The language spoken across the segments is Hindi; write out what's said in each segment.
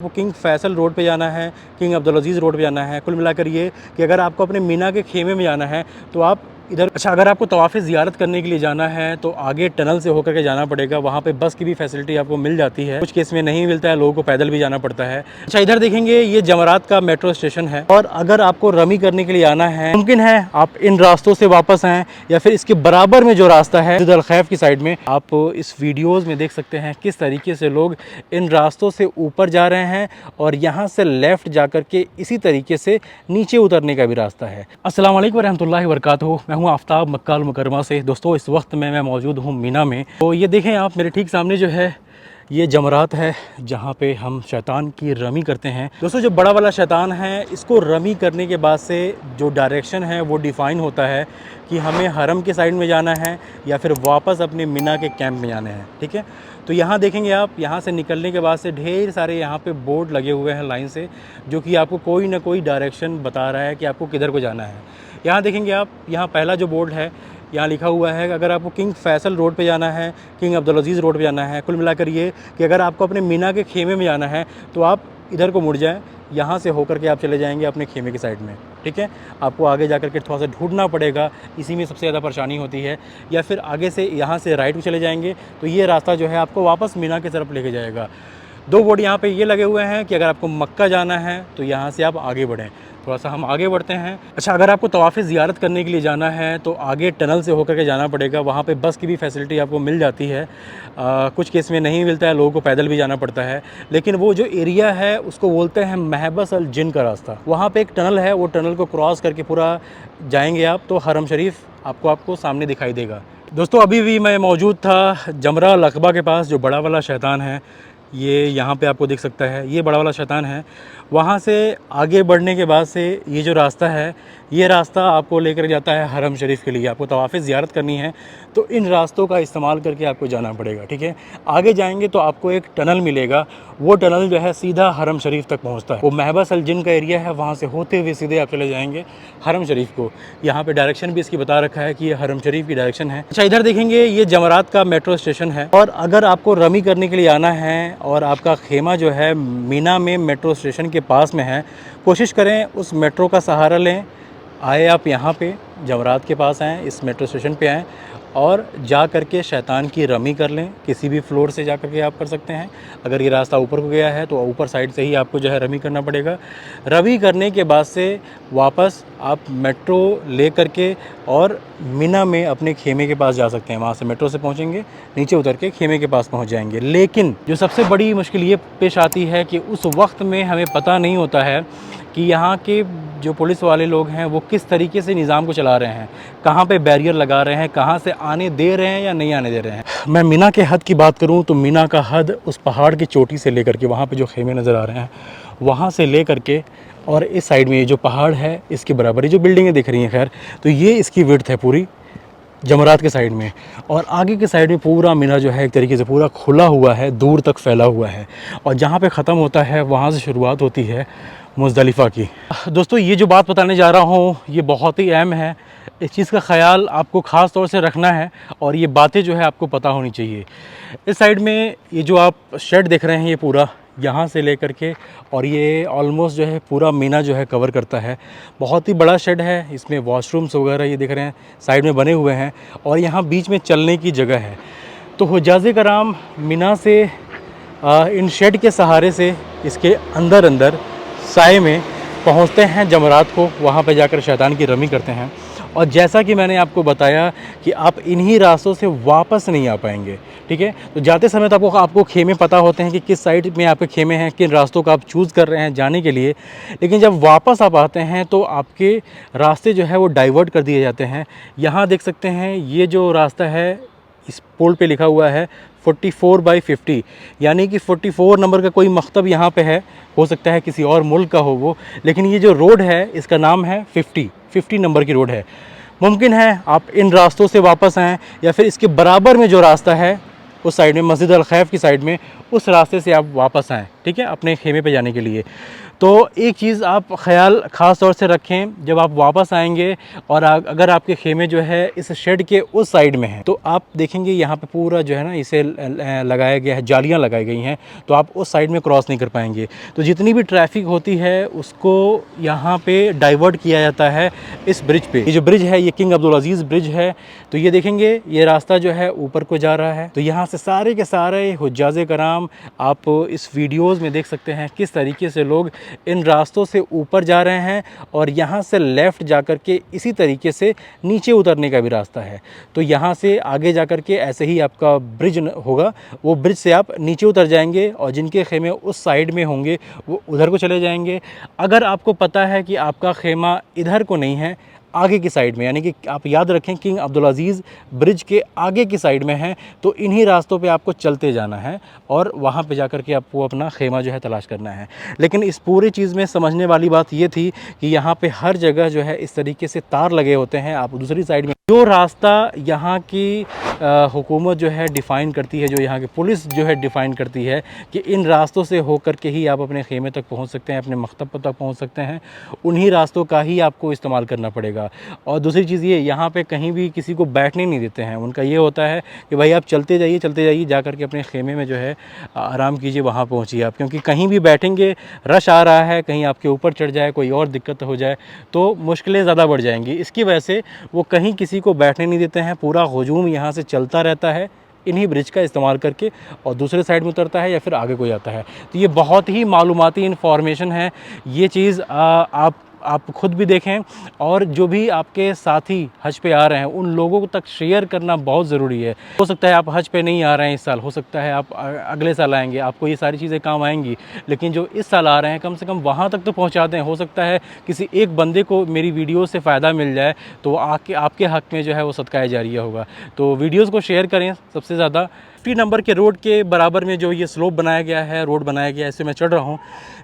वो किंग फैसल रोड पे जाना है, किंग अब्दुल अजीज़ रोड पे जाना है। कुल मिलाकर ये कि अगर आपको अपने मीना के खेमे में जाना है तो आप इधर अगर आपको तवाफ़े ज़ियारत करने के लिए जाना है तो आगे टनल से होकर के जाना पड़ेगा। वहाँ पे बस की भी फैसिलिटी आपको मिल जाती है, कुछ केस में नहीं मिलता है, लोगों को पैदल भी जाना पड़ता है। इधर देखेंगे ये जमरात का मेट्रो स्टेशन है और अगर आपको रमी करने के लिए आना है, मुमकिन है आप इन रास्तों से वापस आएँ या फिर इसके बराबर में जो रास्ता है मस्जिद अल खैफ की साइड में, आप इस वीडियोज़ में देख सकते हैं किस तरीके से लोग इन रास्तों से ऊपर जा रहे हैं और यहाँ से लेफ़्ट जा कर के इसी तरीके से नीचे उतरने का भी रास्ता है। अस्सलाम वालेकुम रहमतुल्लाहि व बरकातुहू। मैं हूँ आफ्ताब मक्का अल मुकर्रमा से। दोस्तों इस वक्त में मैं मौजूद हूँ मीना में। तो ये देखें आप, मेरे ठीक सामने जो है ये जमरात है जहाँ पे हम शैतान की रमी करते हैं। दोस्तों जो बड़ा वाला शैतान है, इसको रमी करने के बाद से जो डायरेक्शन है वो डिफ़ाइन होता है कि हमें हरम के साइड में जाना है या फिर वापस अपने मीना के कैंप में जाना है। ठीक है, तो यहाँ देखेंगे आप, यहाँ से निकलने के बाद से ढेर सारे यहाँ पे बोर्ड लगे हुए हैं लाइन से, जो कि आपको कोई ना कोई डायरेक्शन बता रहा है कि आपको किधर को जाना है। यहाँ देखेंगे आप, यहाँ पहला जो बोर्ड है यहाँ लिखा हुआ है कि अगर आपको किंग फैसल रोड पे जाना है, किंग अब्दुल अजीज़ रोड पे जाना है। कुल मिलाकर ये कि अगर आपको अपने मीना के खेमे में जाना है तो आप इधर को मुड़ जाएं, यहाँ से होकर के आप चले जाएंगे अपने खेमे की साइड में। ठीक है, आपको आगे जा कर के थोड़ा सा ढूंढना पड़ेगा, इसी में सबसे ज़्यादा परेशानी होती है। या फिर आगे से यहाँ से राइट को चले जाएंगे तो ये रास्ता जो है आपको वापस मीना की तरफ लेके जाएगा। दो बोर्ड यहाँ पे ये लगे हुए हैं कि अगर आपको मक्का जाना है तो यहाँ से आप आगे बढ़ें। थोड़ा सा हम आगे बढ़ते हैं। अगर आपको तवाफ़े ज़ियारत करने के लिए जाना है तो आगे टनल से होकर के जाना पड़ेगा। वहाँ पे बस की भी फैसिलिटी आपको मिल जाती है, कुछ केस में नहीं मिलता है, लोगों को पैदल भी जाना पड़ता है। लेकिन वो जो एरिया है उसको बोलते हैं महबस अल जिन का रास्ता। वहाँ पे एक टनल है, वो टनल को क्रॉस करके पूरा जाएंगे आप तो हरम शरीफ आपको सामने दिखाई देगा। दोस्तों अभी भी मैं मौजूद था जमरा अल अक़बा के पास, जो बड़ा वाला शैतान है ये यहाँ पे आपको दिख सकता है, ये बड़ा वाला शैतान है। वहाँ से आगे बढ़ने के बाद से ये जो रास्ता है, ये रास्ता आपको लेकर जाता है हरम शरीफ के लिए। आपको तवाफ़े ज़ियारत करनी है तो इन रास्तों का इस्तेमाल करके आपको जाना पड़ेगा। ठीक है, आगे जाएंगे तो आपको एक टनल मिलेगा, वो टनल जो है सीधा हरम शरीफ तक पहुँचता है। वो महबस अल जिन का एरिया है, वहाँ से होते हुए सीधे आप चले जाएंगे हरम शरीफ को। यहाँ पे डायरेक्शन भी इसकी बता रखा है कि ये हरम शरीफ की डायरेक्शन है। इधर देखेंगे ये जमरात का मेट्रो स्टेशन है और अगर आपको रमी करने के लिए आना है और आपका खेमा जो है मीना में मेट्रो स्टेशन के पास में है, कोशिश करें उस मेट्रो का सहारा लें। आए आप यहाँ पे जमरात के पास आएँ, इस मेट्रो स्टेशन पे आएँ और जा करके शैतान की रमी कर लें। किसी भी फ्लोर से जा करके आप कर सकते हैं। अगर ये रास्ता ऊपर को गया है तो ऊपर साइड से ही आपको जो है रमी करना पड़ेगा। रमी करने के बाद से वापस आप मेट्रो ले करके और मीना में अपने खेमे के पास जा सकते हैं। वहाँ से मेट्रो से पहुँचेंगे, नीचे उतर के खेमे के पास पहुँच जाएंगे। लेकिन जो सबसे बड़ी मुश्किल ये पेश आती है कि उस वक्त में हमें पता नहीं होता है कि यहाँ के जो पुलिस वाले लोग हैं वो किस तरीके से निज़ाम को चला रहे हैं, कहाँ पे बैरियर लगा रहे हैं, कहाँ से आने दे रहे हैं या नहीं आने दे रहे हैं। मैं मीना के हद की बात करूँ तो मीना का हद उस पहाड़ की चोटी से लेकर के, वहाँ पे जो खेमे नज़र आ रहे हैं वहाँ से ले करके और इस साइड में ये जो पहाड़ है इसके बराबर ये जो बिल्डिंगें दिख रही हैं, खैर तो ये इसकी विड्थ है पूरी जमरात के साइड में। और आगे के साइड में पूरा मीना जो है एक तरीके से पूरा खुला हुआ है, दूर तक फैला हुआ है। और जहाँ पे ख़त्म होता है वहाँ से शुरुआत होती है मुज़दलिफ़ा की। दोस्तों ये जो बात बताने जा रहा हूँ ये बहुत ही अहम है, इस चीज़ का ख़याल आपको ख़ास तौर से रखना है और ये बातें जो है आपको पता होनी चाहिए। इस साइड में ये जो आप शेड देख रहे हैं, ये पूरा यहाँ से लेकर के और ये ऑलमोस्ट जो है पूरा मीना जो है कवर करता है। बहुत ही बड़ा शेड है, इसमें वॉशरूम्स वगैरह ये दिख रहे हैं साइड में बने हुए हैं और यहाँ बीच में चलने की जगह है। तो हुज्जाज़े कराम मीना से इन शेड के सहारे से इसके अंदर साए में पहुँचते हैं जमरात को, वहाँ पर जाकर शैतान की रमी करते हैं। और जैसा कि मैंने आपको बताया कि आप इन्हीं रास्तों से वापस नहीं आ पाएंगे। ठीक है, तो जाते समय तो आपको खेमे पता होते हैं कि किस साइड में आपके खेमे हैं, किन रास्तों का आप चूज़ कर रहे हैं जाने के लिए। लेकिन जब वापस आप आते हैं तो आपके रास्ते जो है वो डाइवर्ट कर दिए जाते हैं। यहाँ देख सकते हैं ये जो रास्ता है, इस पोल पे लिखा हुआ है 44/50, यानी कि 44 नंबर का कोई मकतब यहाँ पे है, हो सकता है किसी और मुल्क का हो वो, लेकिन ये जो रोड है इसका नाम है 50 नंबर की रोड है। मुमकिन है आप इन रास्तों से वापस आएँ या फिर इसके बराबर में जो रास्ता है उस साइड में मस्जिद अल खैफ की साइड में, उस रास्ते से आप वापस आएँ, ठीक है, अपने खेमे पे जाने के लिए। तो एक चीज़ आप ख़्याल ख़ास तौर से रखें, जब आप वापस आएंगे और अगर आपके खेमे जो है इस शेड के उस साइड में है, तो आप देखेंगे यहाँ पे पूरा जो है ना इसे लगाया गया है, जालियाँ लगाई गई हैं, तो आप उस साइड में क्रॉस नहीं कर पाएंगे। तो जितनी भी ट्रैफिक होती है उसको यहाँ पे डाइवर्ट किया जाता है इस ब्रिज पे। ये जो ब्रिज है ये किंग अब्दुल अज़ीज़ ब्रिज है। तो ये देखेंगे ये रास्ता जो है ऊपर को जा रहा है। तो यहाँ से सारे के सारे हुज्जाज़े कराम आप इस वीडियोज़ में देख सकते हैं किस तरीके से लोग इन रास्तों से ऊपर जा रहे हैं, और यहाँ से लेफ़्ट जा कर के इसी तरीके से नीचे उतरने का भी रास्ता है। तो यहाँ से आगे जा कर के ऐसे ही आपका ब्रिज होगा, वो ब्रिज से आप नीचे उतर जाएंगे और जिनके खेमे उस साइड में होंगे वो उधर को चले जाएंगे। अगर आपको पता है कि आपका खेमा इधर को नहीं है, आगे की साइड में, यानी कि आप याद रखें किंग अब्दुल अज़ीज़ ब्रिज के आगे की साइड में है, तो इन्हीं रास्तों पे आपको चलते जाना है और वहाँ पे जाकर के आपको अपना खेमा जो है तलाश करना है। लेकिन इस पूरी चीज़ में समझने वाली बात ये थी कि यहाँ पे हर जगह जो है इस तरीके से तार लगे होते हैं। आप दूसरी साइड में जो रास्ता यहाँ की हुकूमत जो है डिफ़ाइन करती है, जो यहाँ की पुलिस जो है डिफ़ाइन करती है कि इन रास्तों से होकर के ही आप अपने खेमे तक पहुँच सकते हैं, अपने मकतब तक पहुँच सकते हैं, उन्हीं रास्तों का ही आपको इस्तेमाल करना पड़ेगा। और दूसरी चीज़ ये, यहाँ पे कहीं भी किसी को बैठने नहीं देते हैं। उनका ये होता है कि भाई आप चलते जाइए जा कर के अपने खेमे में जो है आराम कीजिए, वहाँ पहुँचिए आप, क्योंकि कहीं भी बैठेंगे रश आ रहा है, कहीं आपके ऊपर चढ़ जाए, कोई और दिक्कत हो जाए तो मुश्किलें ज़्यादा बढ़ जाएंगी। इसकी वजह से वो कहीं किसी को बैठने नहीं देते हैं। पूरा हुजूम यहाँ से चलता रहता है इन्हीं ब्रिज का इस्तेमाल करके, और दूसरे साइड में उतरता है या फिर आगे कोई आता है। तो ये बहुत ही मालूमाती इन्फॉर्मेशन है। ये चीज़ आप खुद भी देखें, और जो भी आपके साथी हज पे आ रहे हैं उन लोगों तक शेयर करना बहुत ज़रूरी है। हो सकता है आप हज पे नहीं आ रहे हैं इस साल, हो सकता है आप अगले साल आएंगे, आपको ये सारी चीज़ें काम आएंगी, लेकिन जो इस साल आ रहे हैं कम से कम वहाँ तक तो पहुँचा दें। हो सकता है किसी एक बंदे को मेरी वीडियो से फ़ायदा मिल जाए, तो आपके हक़ में जो है वो सदका जारिया होगा। तो वीडियोज़ को शेयर करें सबसे ज़्यादा। 50 नंबर के रोड के बराबर में जो ये स्लोप बनाया गया है, रोड बनाया गया है, इससे मैं चढ़ रहा हूँ।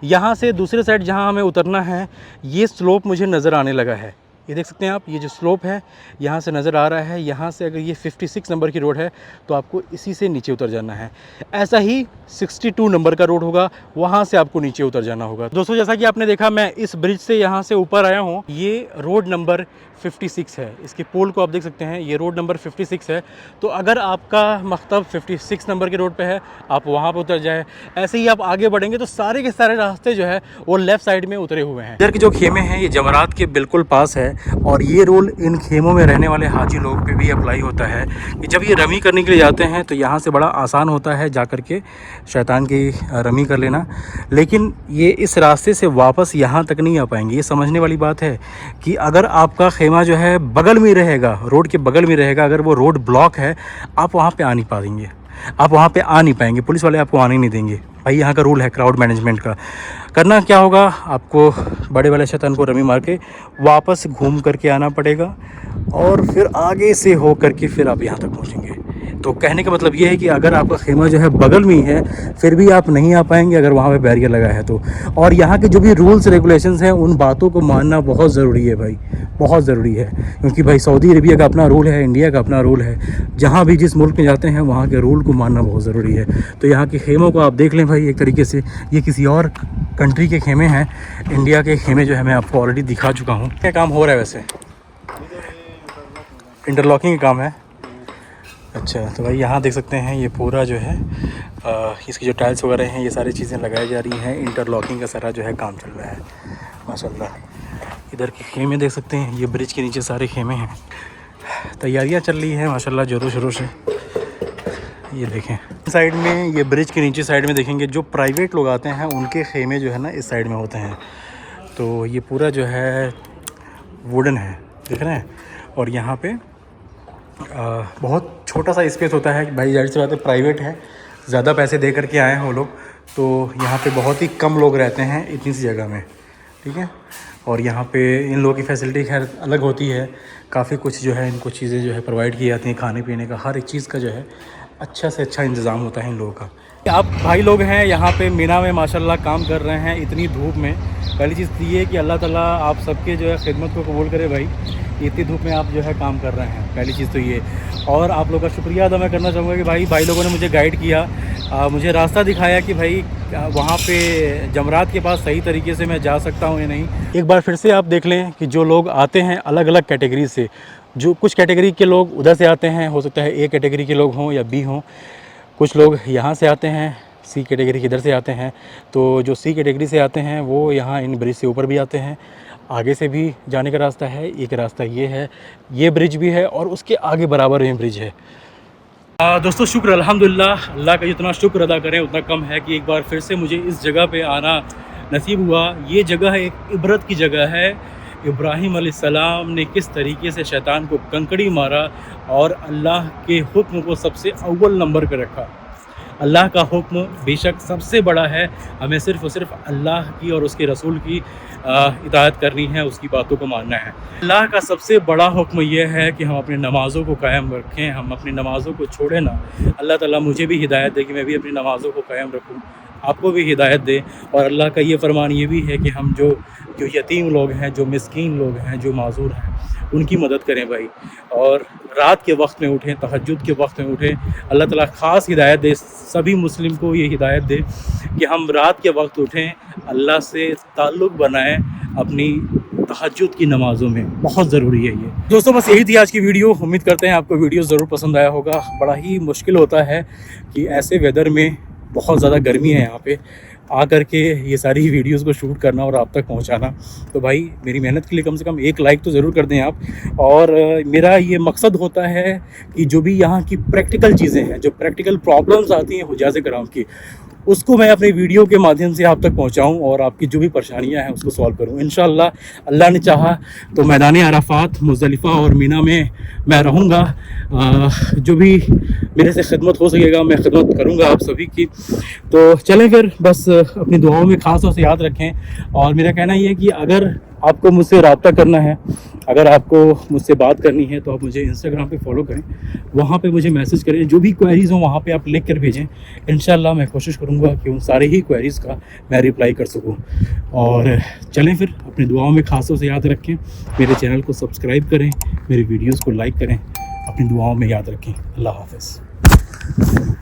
यहाँ से दूसरे साइड जहाँ हमें उतरना है, ये स्लोप मुझे नज़र आने लगा है। ये देख सकते हैं आप, ये जो स्लोप है यहाँ से नज़र आ रहा है। यहाँ से अगर ये 56 नंबर की रोड है तो आपको इसी से नीचे उतर जाना है। ऐसा ही 62 नंबर का रोड होगा, वहाँ से आपको नीचे उतर जाना होगा। दोस्तों, जैसा कि आपने देखा, मैं इस ब्रिज से यहाँ से ऊपर आया हूँ। ये रोड नंबर 56 है, इसके पोल को आप देख सकते हैं, ये रोड नंबर 56 है। तो अगर आपका मकतब 56 नंबर के रोड पे है, आप वहाँ पे उतर जाए। ऐसे ही आप आगे बढ़ेंगे तो सारे के सारे रास्ते जो है वो लेफ़्ट साइड में उतरे हुए हैं। इधर के जो खेमे हैं ये जमरात के बिल्कुल पास है, और ये रूल इन खेमों में रहने वाले हाजी लोग पे भी अप्लाई होता है कि जब ये रमी करने के लिए जाते हैं तो यहाँ से बड़ा आसान होता है जा कर के शैतान की रमी कर लेना, लेकिन ये इस रास्ते से वापस यहाँ तक नहीं आ पाएंगे। ये समझने वाली बात है कि अगर आपका खेमा जो है बगल में रहेगा, रोड के बगल में रहेगा, अगर वो रोड ब्लॉक है, आप वहाँ पे आ नहीं पाएंगे, आप वहाँ पे आ नहीं पाएंगे, पुलिस वाले आपको आने नहीं देंगे। भाई यहाँ का रूल है क्राउड मैनेजमेंट का। करना क्या होगा, आपको बड़े वाले शैतान को रमी मार के वापस घूम करके आना पड़ेगा, और फिर आगे से हो करके फिर आप यहाँ तक पहुँचेंगे। तो कहने का मतलब ये है कि अगर आपका खेमा जो है बगल में ही है, फिर भी आप नहीं आ पाएंगे अगर वहाँ पे बैरियर लगा है तो। और यहाँ के जो भी रूल्स रेगुलेशंस हैं उन बातों को मानना बहुत ज़रूरी है भाई, बहुत ज़रूरी है। क्योंकि भाई सऊदी अरबिया का अपना रूल है, इंडिया का अपना रूल है, जहाँ भी जिस मुल्क में जाते हैं वहाँ के रूल को मानना बहुत ज़रूरी है। तो यहाँ के खेमों को आप देख लें भाई, एक तरीके से ये किसी और कंट्री के खेमे हैं। इंडिया के खेमे जो है मैं आपको ऑलरेडी दिखा चुका हूँ। क्या काम हो रहा है वैसे? इंटरलॉकिंग का काम है। अच्छा, तो भाई यहाँ देख सकते हैं ये पूरा जो है इसकी जो टाइल्स वगैरह हैं ये सारी चीज़ें लगाई जा रही हैं। इंटरलॉकिंग का सारा जो है काम चल रहा है माशाल्लाह। इधर के खेमे देख सकते हैं, ये ब्रिज के नीचे सारे खेमे हैं। तैयारियाँ चल रही हैं माशाल्लाह ज़ोरों शोरों से। ये देखें साइड में, ये ब्रिज के नीचे साइड में देखेंगे जो प्राइवेट लोग आते हैं उनके खेमे जो है ना इस साइड में होते हैं। तो ये पूरा जो है वुडन है, देख रहे हैं। और यहाँ पे बहुत छोटा सा स्पेस होता है भाई, जाहिर सी बात है प्राइवेट है, ज़्यादा पैसे दे करके आए हैं वो लोग, तो यहाँ पे बहुत ही कम लोग रहते हैं इतनी सी जगह में, ठीक है। और यहाँ पे इन लोगों की फैसिलिटी खैर अलग होती है, काफ़ी कुछ जो है इनको चीज़ें जो है प्रोवाइड की जाती हैं, खाने पीने का हर एक चीज़ का जो है अच्छा से अच्छा इंतज़ाम होता है इन लोगों का। आप भाई लोग हैं यहाँ पे मीना में माशाल्लाह काम कर रहे हैं इतनी धूप में। पहली चीज़ तो ये है कि अल्लाह ताला आप सबके जो है खिदमत को कबूल करे भाई, इतनी धूप में आप जो है काम कर रहे हैं, पहली चीज़ तो ये। और आप लोगों का शुक्रिया अदा मैं करना चाहूँगा कि भाई लोगों ने मुझे गाइड किया मुझे रास्ता दिखाया कि भाई वहाँ पे जमरात के पास सही तरीके से मैं जा सकता हूँ या नहीं। एक बार फिर से आप देख लें कि जो लोग आते हैं अलग अलग कैटेगरी से, जो कुछ कैटेगरी के लोग उधर से आते हैं, हो सकता है ए कैटेगरी के लोग हों या बी हों, कुछ लोग यहाँ से आते हैं, सी कैटेगरी के इधर से आते हैं। तो जो सी कैटेगरी से आते हैं वो यहाँ इन ब्रिज से ऊपर भी आते हैं, आगे से भी जाने का रास्ता है। एक रास्ता ये है, ये ब्रिज भी है और उसके आगे बराबर में ब्रिज है। दोस्तों शुक्र अल्हम्दुलिल्लाह, अल्लाह का जितना शुक्र अदा करें उतना कम है कि एक बार फिर से मुझे इस जगह पे आना नसीब हुआ। ये जगह एक इबरत की जगह है। इब्राहीम अलैहिस्सलाम ने किस तरीके से शैतान को कंकड़ी मारा और अल्लाह के हुक्म को सबसे अव्वल नंबर पर रखा। अल्लाह का हुक्म बेशक सबसे बड़ा है, हमें सिर्फ़ और सिर्फ अल्लाह की और उसके रसूल की इताअत करनी है, उसकी बातों को मानना है। अल्लाह का सबसे बड़ा हुक्म यह है कि हम अपनी नमाज़ों को कायम रखें, हम अपनी नमाज़ों को छोड़ें ना। अल्लाह ताला मुझे भी हिदायत दे कि मैं भी अपनी नमाज़ों को कायम रखूँ, आपको भी हिदायत दे। और अल्लाह का ये फरमान ये भी है कि हम जो यतीम लोग हैं, जो मिस्कीन लोग हैं, जो माजूर हैं, उनकी मदद करें भाई। और रात के वक्त में उठें, तहज्जुद के वक्त में उठें। अल्लाह ताला ख़ास हिदायत दे, सभी मुस्लिम को ये हिदायत दे कि हम रात के वक्त उठें, अल्लाह से ताल्लुक़ बनाएं अपनी तहज्जुद की नमाज़ों में, बहुत ज़रूरी है ये। दोस्तों बस यही थी आज की वीडियो। उम्मीद करते हैं आपको वीडियो ज़रूर पसंद आया होगा। बड़ा ही मुश्किल होता है कि ऐसे वेदर में, बहुत ज़्यादा गर्मी है यहाँ पे, आकर के ये सारी वीडियोस को शूट करना और आप तक पहुंचाना। तो भाई मेरी मेहनत के लिए कम से कम एक लाइक तो ज़रूर कर दें आप। और मेरा ये मकसद होता है कि जो भी यहाँ की प्रैक्टिकल चीज़ें हैं, जो प्रैक्टिकल प्रॉब्लम्स आती हैं हुज्जाज कराम की, उसको मैं अपने वीडियो के माध्यम से आप तक पहुंचाऊं और आपकी जो भी परेशानियां हैं उसको सॉल्व करूं। इंशाअल्लाह अल्लाह ने चाहा तो मैदान अराफात, मुज़दलिफ़ा और मीना में मैं रहूंगा। जो भी मेरे से खिदमत हो सकेगा मैं खिदमत करूंगा आप सभी की। तो चलें फिर, बस अपनी दुआओं में ख़ास तौर से याद रखें। और मेरा कहना ये है कि अगर आपको मुझसे रब्ता करना है, अगर आपको मुझसे बात करनी है, तो आप मुझे इंस्टाग्राम पे फॉलो करें, वहाँ पे मुझे मैसेज करें। जो भी क्वेरीज़ हो वहाँ पे आप लिख कर भेजें। इंशाल्लाह मैं कोशिश करूँगा कि उन सारे ही क्वेरीज़ का मैं रिप्लाई कर सकूँ। और चलें फिर, अपनी दुआओं में ख़ास तौर से याद रखें। मेरे चैनल को सब्सक्राइब करें, मेरे वीडियोज़ को लाइक करें, अपनी दुआओं में याद रखें। अल्लाह हाफ़िज़।